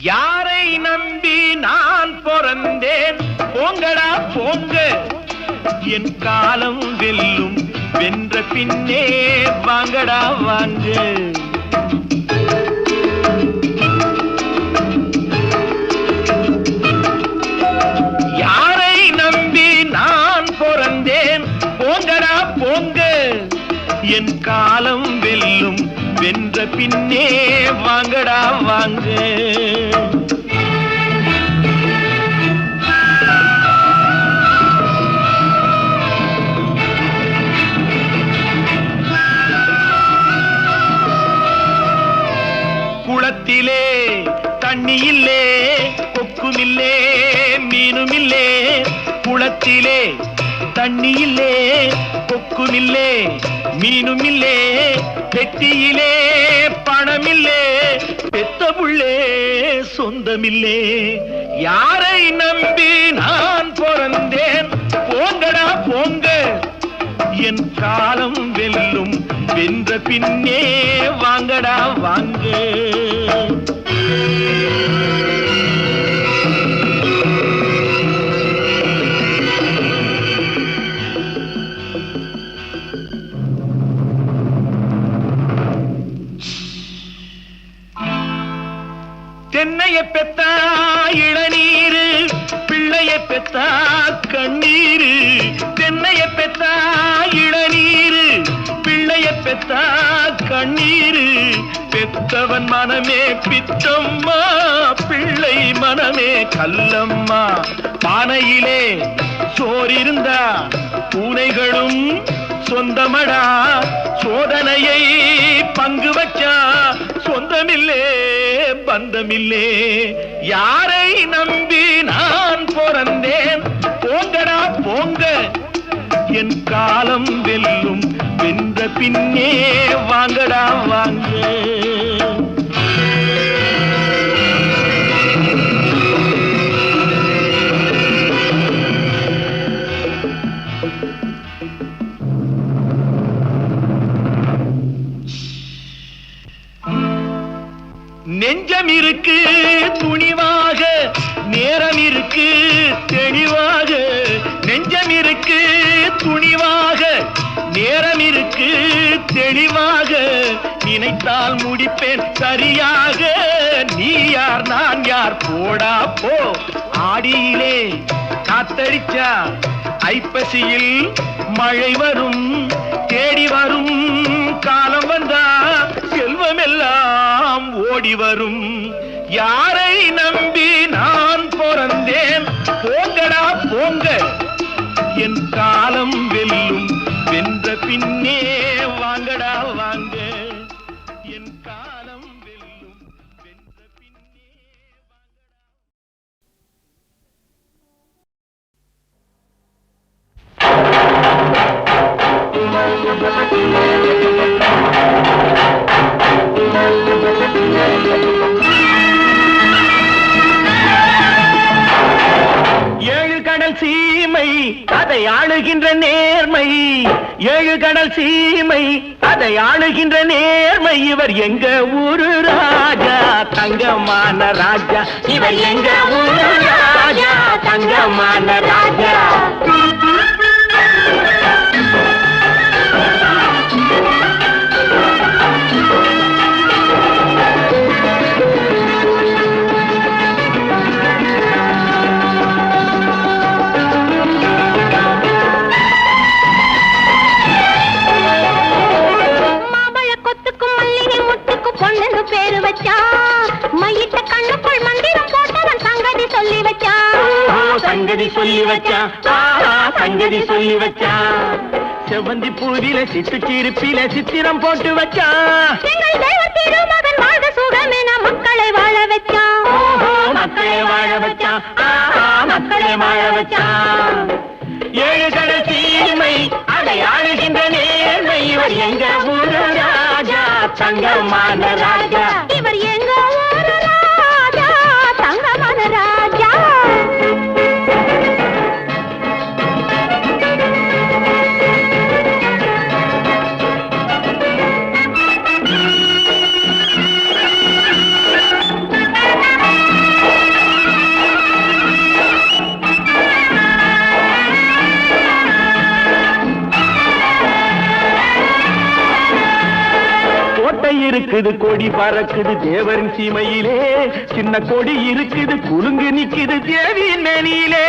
யாரை நம்பி நான் பிறந்தேன்? போங்கடா போங்க, என் காலம் வெல்லும். வென்ற பின்னே வாங்கடா வாங்க. யாரை நம்பி நான் பிறந்தேன்? போங்கடா போங்க, என் காலம் வெல்லும். வென்ற பின்னே வாங்கடா வாங்க. குளத்திலே தண்ணி இல்லே, கொக்குமில்லே, மீனுமில்லே. குளத்திலே தண்ணி இல்லே, கொக்குமில்லே, மீனுமில்லே. பெட்டியிலே பணமில்லே, பெத்த புள்ளே சொந்தமில்லே. யாரை நம்பி நான் பிறந்தேன்? போங்கடா போங்க, என் காலம் வெல்லும். வென்ற பின்னே வாங்கடா வாங்க. தென்னைய பெத்தா இளநீரு, பிள்ளைய பெத்தா கண்ணீரு. தென்னைய பெத்தா இளநீரு, பிள்ளைய பெத்தா கண்ணீரு. பெத்தவன் மனமே பித்தம்மா, பிள்ளை மனமே கல்லம்மா. பானையிலே சோறிருந்தா பூனைகளும் சொந்தமடா. சோதனையை பங்கு வச்சா சொந்தமில்லே பந்தமில்லே. யாரை நம்பி நான் பிறந்தேன்? போங்கடா போங்க, என் காலம் வெல்லும். வென்ற பின்னே வாங்கடா வாங்க. நெஞ்சம் இருக்கு துணிவாக, நேரம் இருக்கு தெளிவாக. நெஞ்சம் இருக்கு துணிவாக, நேரம் இருக்கு தெளிவாக. நினைத்தால் முடிப்பேன் சரியாக. நீ யார் நான் யார், போடா போ. ஆடியிலே காத்தடிச்சா ஐப்பசியில் மழை வரும். தேடி வரும் காலம் வந்தா செல்வம் எல்லாம் ஓடி வரும். யாரை நம்பி நான் பிறந்தேன்? போங்கடா போங்க, என் காலம் வெல்லும். வென்ற பின்னே வாங்கடா வாங்க. என் காலம் வெல்லும். வென்ற பின்னே ஏழு கடல் சீமை அதை ஆளுகின்ற நேர்மை. ஏழு கடல் சீமை அதை ஆளுகின்ற நேர்மை. இவர் எங்க ஊரு ராஜா, தங்கமான ராஜா. இவர் எங்க ஊரு ராஜா, தங்கமான ராஜா. பேரு வச்சா மயிட்ட கண்ணுக்குள் மந்திரம் போட்டவன் சங்கதி சொல்லி வச்சா. சங்கதி சொல்லி வச்சா, சங்கதி சொல்லி வச்சா. செவந்தி பூவில சித்து சிரிப்பில சித்திரம் போட்டு வச்சா. எங்கள் தெய்வ திருமகன் வாழ்க சுகமென மக்களை வாழ வச்சா. மக்களை வாழ வச்சா, மக்களை வாழ வச்சா. ஏழு கடல் சீமை அதை ஆளுகின்ற நேர்மை. இவர் எங்க ஊரு ராஜா, தங்கமான ராஜா. இவர் எங்க ஊரு ராஜா, தங்கமான ராஜா. கொடை இருக்குது கொடி பறக்குது தேவரின் சீமையிலே சின்ன கொடி இருக்குது குலுங்கு நிக்குது தேவியின் மேனியிலே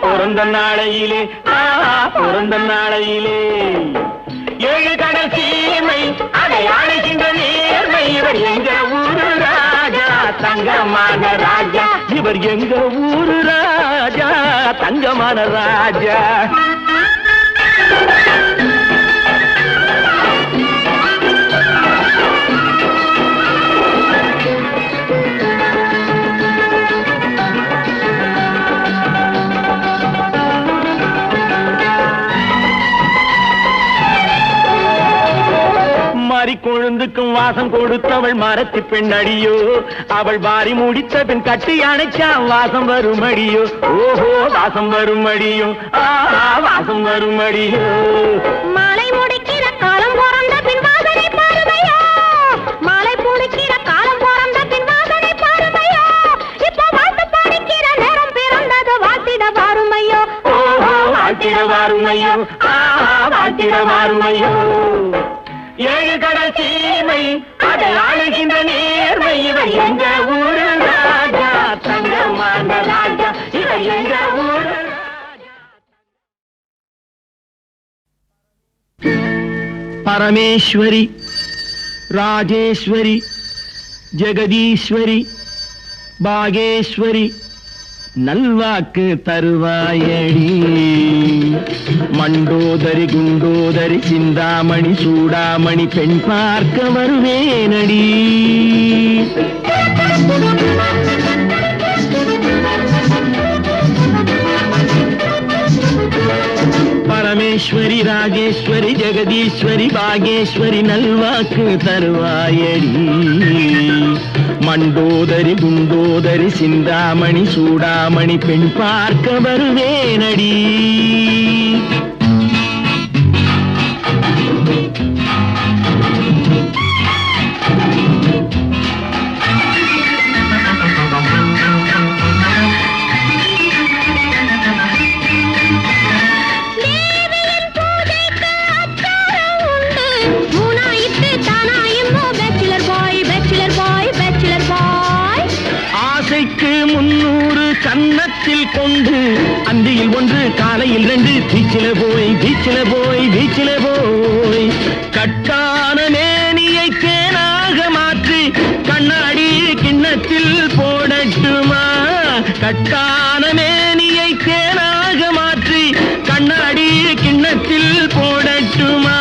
பிறந்த நாளையிலே பிறந்த நாளையிலே ஏழு கடல் சீமை அதை ஆளுகின்ற நேர்மை இவர் எங்க ஊரு ராஜா தங்கமான ராஜா இவர் எங்க ஊரு ராஜா தங்கமான ராஜா கொழுந்துக்கும் வாசம் கொடுத்தவள் மரத்தி பெண் அடியோ அவள் வாரி முடித்த பின் கட்டி அணைச்சா வாசம் வரும் அடியோ ஓஹோ வாசம் வரும் அடியோ வாசம் வரும் அடியோ மாலை முடிக்கிற காலம் பிறந்த பின் வாசனை பாருமையோ மாலை முடிக்கிற காலம் பிறந்த பின் வாசனை பாருமையோ இப்போ வாழ்த்து பாடிக்கிற நேரம் பிறந்தது வாழ்த்திட வாருமையோ ஓஹோ வாழ்த்திட வாருமையோ வாழ்த்திட வாருமையோ ஏழு கடல் சீமை அதை ஆளுகின்ற நேர்மை இவர் எங்க ஊரு ராஜா தங்கமான ராஜா இவர் எங்க ஊரு பரமேஸ்வரி ராஜேஸ்வரி ஜெகதீஸ்வரி பாகேஸ்வரி நல்வாக்கு தருவாயடி மண்டோதரி குண்டோதரி சிந்தாமணி சூடாமணி பெண் பார்க்க வருவேனடி பரமேஸ்வரி ராஜேஸ்வரி ஜெகதீஸ்வரி பாகேஸ்வரி நல்வாக்கு தருவாயடி மண்டோதரி குண்டோதரி சிந்தாமணி சூடாமணி பெண் பார்க்க வருவேனடி கன்னத்தில் கொண்டு அந்தியில் ஒன்று காலையில் ரெண்டு பீச்சில போய் பீச்சில போய் பீச்சில போய் கட்டான மேனியை தேனாக மாற்றி கண்ணாடி கிண்ணத்தில் போடட்டுமா கட்டான மேனியை தேனாக மாற்றி கண்ணாடி கிண்ணத்தில் போடட்டுமா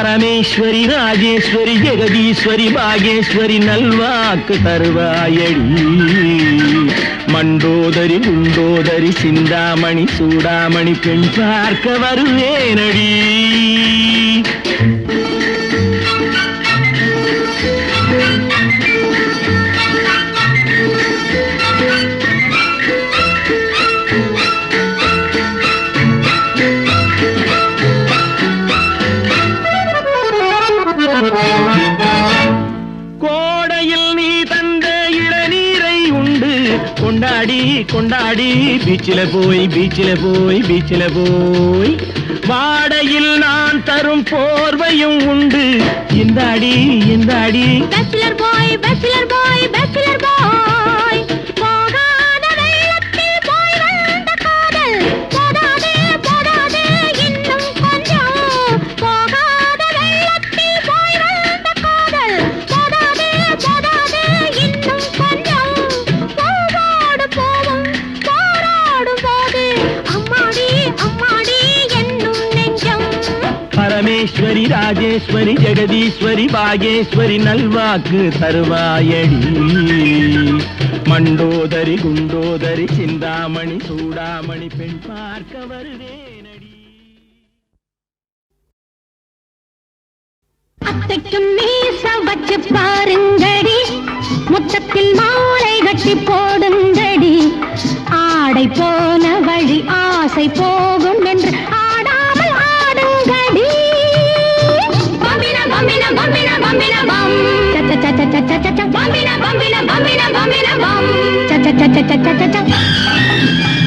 பரமேஸ்வரி ராஜேஸ்வரி ஜெகதீஸ்வரி பாகேஸ்வரி நல்வாக்கு தருவாயடி மண்டோதரி குண்டோதரி சிந்தாமணி சூடாமணி பெண் பார்க்க வருவேனடி கோடையில் நீ தந்த இளநீரை உண்டு கொண்டாடி கொண்டாடி பீச்சில போய் பீச்சில போய் பீச்சில போய் வாடையில் நான் தரும் போர்வையும் உண்டு இந்தாடி இந்தாடி bachelor boy bachelor boy bachelor boy போகாத வெள்ளத்தில் போய் வந்த காதல் போதாதே போதாதே இன்னும் கொஞ்சம் போகாத வெள்ளத்தில் போய் வந்த காதல் போதாதே போதாதே இன்னும் கொஞ்சம் போவோடு போவோம் போராடும் போது அம்மாடி அம்மாடி என்னும் நெஞ்சம் பரமேஸ்வரி ராஜேஸ்வரி ஜெகதீஸ்வரி பாகேஸ்வரி நல்வாக்கு தருவாயடி மண்டோதரி குண்டோதரி சிந்தாமணி சூடாமணி பெண் பார்க்க வருவேனடி அத்தைக்கும் மீச வச்சு பாருங்கடி முத்தத்தில் மாலை கட்டி போடுங்க Bambina, bambina, bambina, bambina, bam. Cha cha cha cha cha cha cha cha.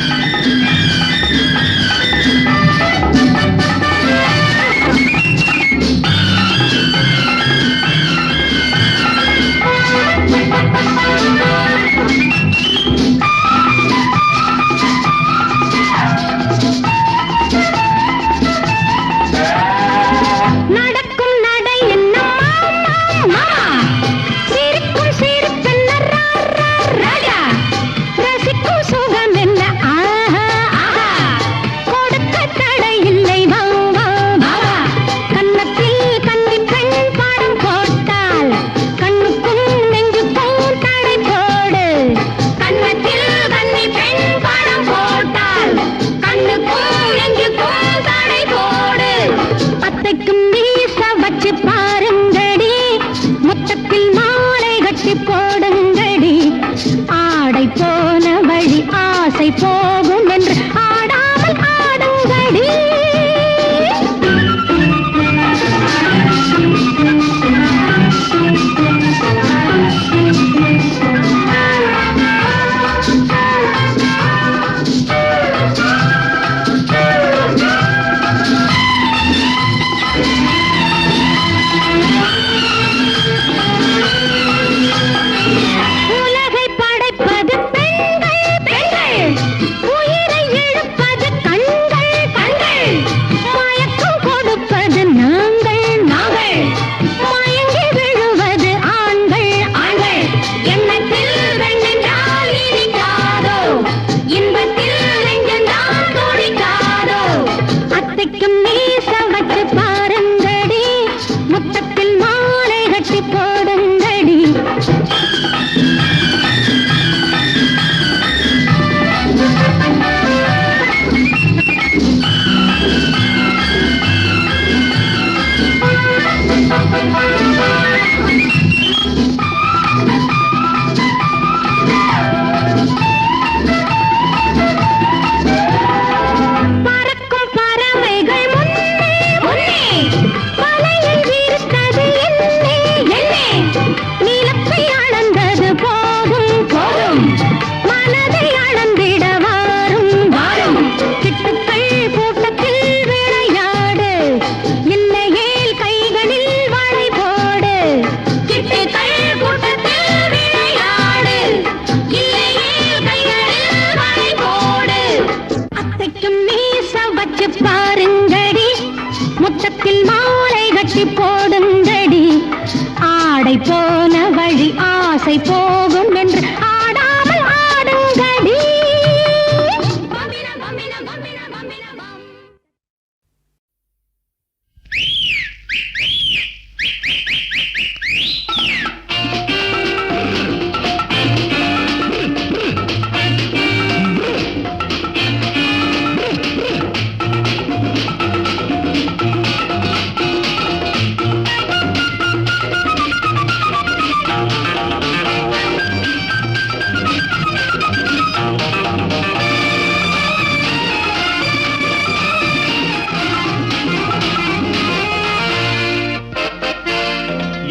போகும் என்று ஆடாமல் ஆடுங்கடி போடுங்கடி ஆடை போன வழி ஆசை போகும் என்று ஆடாமல் ஆடுங்கடி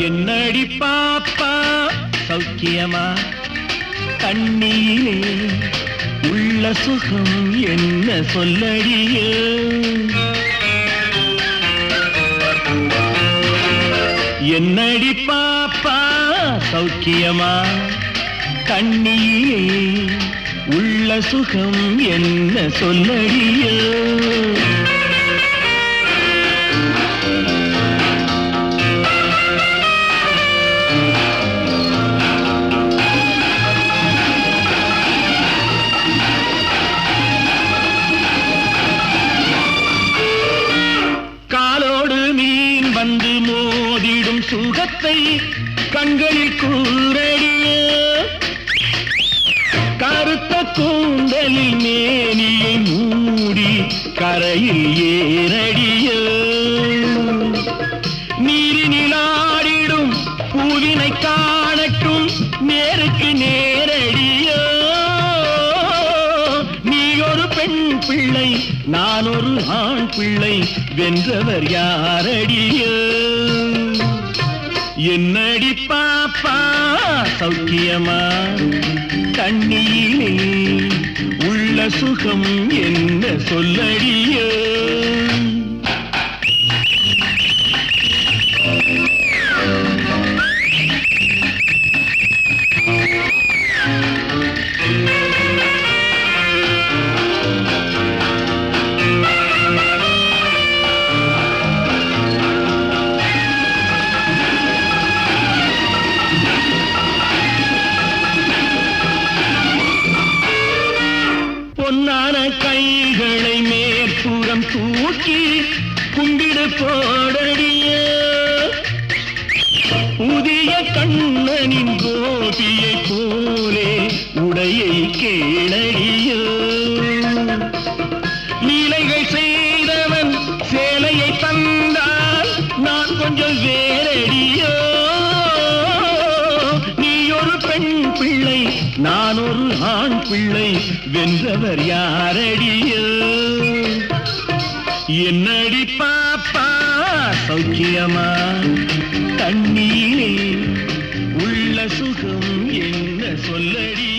என்னடி பாப்பா சௌக்கியமா கண்ணியிலே உள்ள சுகம் என்ன சொல்லடியே என்னடி பாப்பா சௌக்கியமா கண்ணியிலே உள்ள சுகம் என்ன சொல்லடியே வந்து மோதிடும் சுகத்தை கண்களில் கூரடிய கருத்த கூந்தலில் மேனியை மூடி கரையில் ஏறடிய நீரினில் ஆடிடும் பூவினை காணட்டும் நேருக்கு நேரடிய நீ ஒரு பெண் பிள்ளை நான் ஒரு ஆண் பிள்ளை வென்றவர் யாரடிய என்னடி பாப்பா சௌக்கியமா கண்ணியிலே உள்ள சுகம் என்ன சொல்லடியோ பொன்னான கைகளை மேற்புறம் தூக்கி கும்பிடு போடடிய புதிய கண்ணனின் கோபியை போலே உடையை கேளடிய லீலைகள் செய்தவன் சேலையை தந்தால் நான் கொஞ்சம் வேறடியோ நீ ஒரு பெண் பிள்ளை நான் ஒரு ஆண் பிள்ளை வென்றவர் யாரடியோ என்னடி பாப்பா சௌக்கியமா கண்ணீரே உள்ள சுகம் என்ன சொல்லடி